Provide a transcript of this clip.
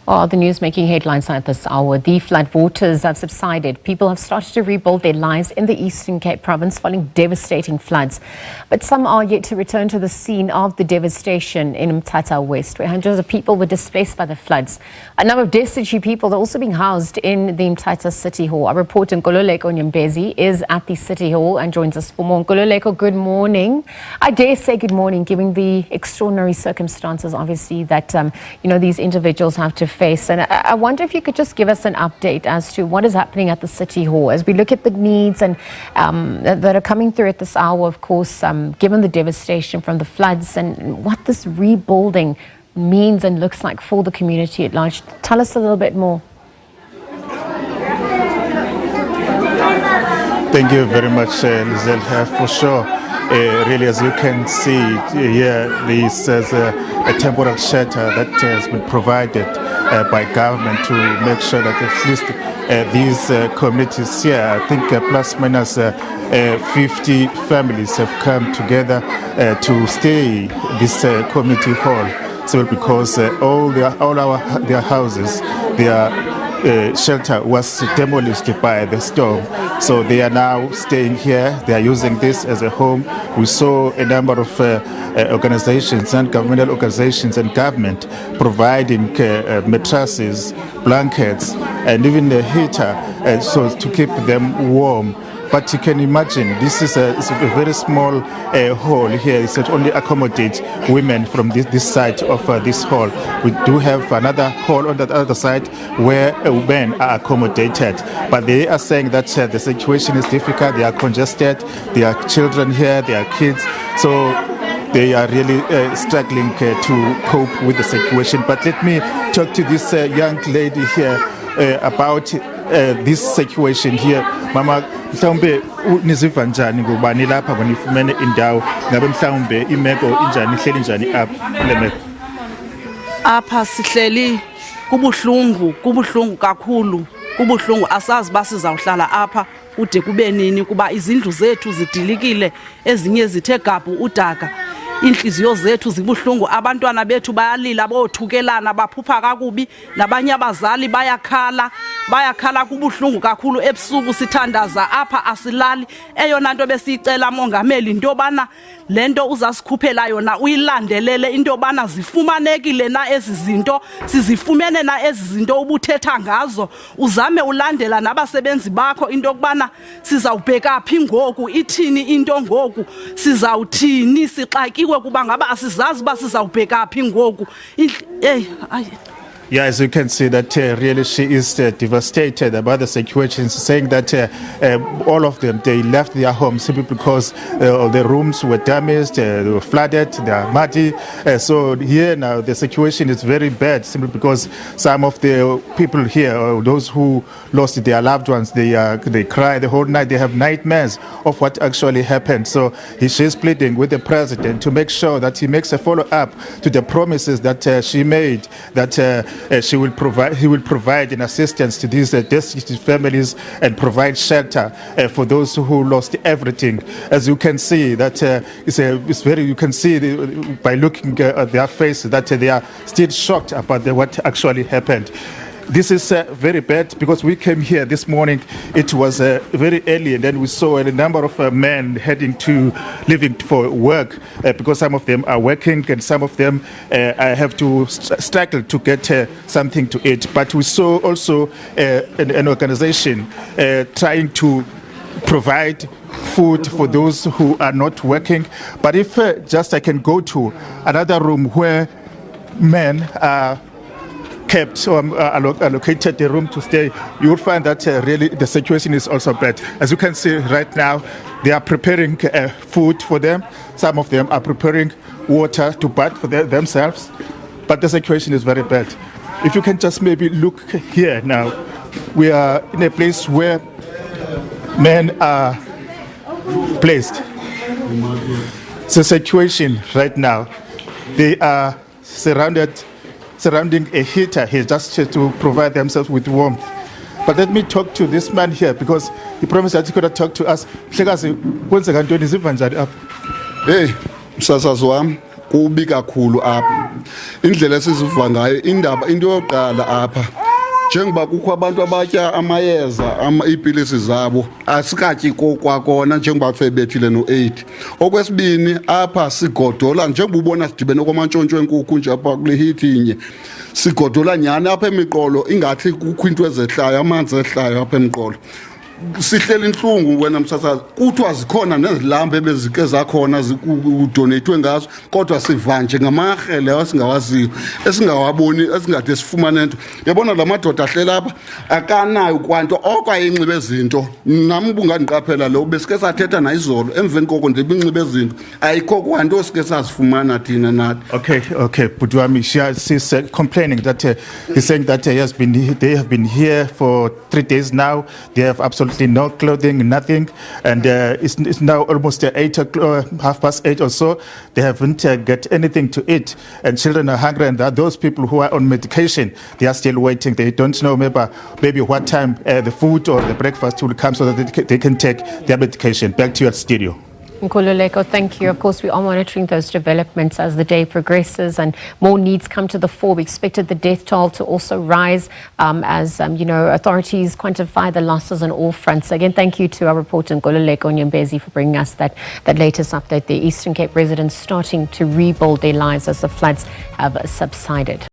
Well, the news making headlines at this hour. The floodwaters have subsided. People have started to rebuild their lives in the Eastern Cape province following devastating floods. But some are yet to return to the scene of the devastation in Mthatha West, where hundreds of people were displaced by the floods. A number of destitute people are also being housed in the Mthatha City Hall. Our reporter Nkululeko Nyembezi is at the City Hall and joins us for more. Nkululeko, good morning. I dare say good morning, given the extraordinary circumstances, obviously, that these individuals have to face. And I wonder if you could just give us an update as to what is happening at the City Hall as we look at the needs and that are coming through at this hour, of course, given the devastation from the floods and what this rebuilding means and looks like for the community at large. Tell us a little bit more. Thank you very much, Lizelle, for sure. Really, as you can see here, this is a temporary shelter that has been provided by government to make sure that at least these communities here, I think plus minus 50 families have come together to stay this community hall. So because all their houses, their shelter was demolished by the storm, so they are now staying here. They are using this as a home. We saw a number of organizations and governmental organizations and government providing mattresses, blankets, and even a heater so to keep them warm. But you can imagine, this is a very small hall here. It only accommodates women from this side of this hall. We do have another hall on the other side where women are accommodated. But they are saying that the situation is difficult. They are congested. There are children here. There are kids. So they are really struggling to cope with the situation. But let me talk to this young lady here about this situation here. Mama, mhlawumbe niziva njani ngoba nilapha nifumene indawo ngabe mhlawumbe imeko injani ihleli njani apha sihleli kubuhlungu kakhulu, kubuhlungu asazi basizawuhlala apha ude kube nini kuba izindlu zethu zidilikile, ezinye zithe gabhu udaka. Inhliziyo zethu zibuhlungu, abantwana bethu bayalila bothukelana baphupha kakubi, nabanye abazali bayakhala kubuhlungu kakhulu. Ebusuku sithandaza apha asilali. Eyona nto besicela mongameli into bana lento uzasikhuphela yona uyilandelele, into bana zifumanekile na ezi zinto, sizifumene na ezi zinto ubuthetha ngazo, uzame ulandela nabasebenzi bakho into kubana sizawubheka phi ngoku, ithini into ngoku, sizawuthini, sixakiwe kuba ngaba asizazi ba sizawubheka phi ngoku. Yeah, as you can see that really she is devastated about the situation, saying that all of them, they left their homes simply because the rooms were damaged, they were flooded, they are muddy. So here now the situation is very bad simply because some of the people here, or those who lost their loved ones, they cry the whole night. They have nightmares of what actually happened. So she's pleading with the president to make sure that he makes a follow-up to the promises that she made, that he will provide an assistance to these destitute families and provide shelter for those who lost everything. As you can see, that it's very. You can see by looking at their faces that they are still shocked about what actually happened. This is very bad because we came here this morning. It was very early, and then we saw a number of men leaving for work because some of them are working and some of them have to struggle to get something to eat. But we saw also an organization trying to provide food for those who are not working. But if just I can go to another room where men are kept or allocated the room to stay, you will find that really the situation is also bad. As you can see right now, they are preparing food for them. Some of them are preparing water to bath for themselves, but the situation is very bad. If you can just maybe look here now, we are in a place where men are placed. The situation right now, they are surrounding a heater here just to provide themselves with warmth. But let me talk to this man here because he promised that he could talk to us. Hey, msasazi wami kubi kakhulu apha indlela esiziva ngayo indaba into yokuqala apha njengoba kukho abantu abatya amayeza iipilisi zabo asikatyi kwakhona njengoba sebethile no-8. Okwesibini apha sigodola njengoba ubona sidibene kwamantshontsho enkukhu nje apha kule hithi inye sigodola nyhani apha emiqolo ingathi kukho into ezehlayo amanzi ehlayo apha emiqolo. Sihleli inhlungu wena msasazi kuthiwa zikhona nezilambe bezike zakhona udonatwe ngazo kodwa siva nje ngamarhele asingawaziyo esingawaboni esingade sifumane into yabona la madoda ahlela apha akanayo kwanto okwayinxibe izinto nami bungandiqaphela lo besike sathetha nayizolo emveni koko ndibinxibe izinto ayikho kwanto sike sazifumana thina nathi. Okay, Budwami, she's complaining that he's saying that they have been here for 3 days now. They have absolutely no clothing, nothing, and it's now almost 8:30 or so. They haven't got anything to eat, and children are hungry. And there are those people who are on medication. They are still waiting. They don't know maybe what time the food or the breakfast will come so that they can take their medication. Back to your studio. Nkululeko, thank you. Of course, we are monitoring those developments as the day progresses and more needs come to the fore. We expected the death toll to also rise as authorities quantify the losses on all fronts. Again, thank you to our reporter Nkululeko Nyembezi for bringing us that latest update. The Eastern Cape residents starting to rebuild their lives as the floods have subsided.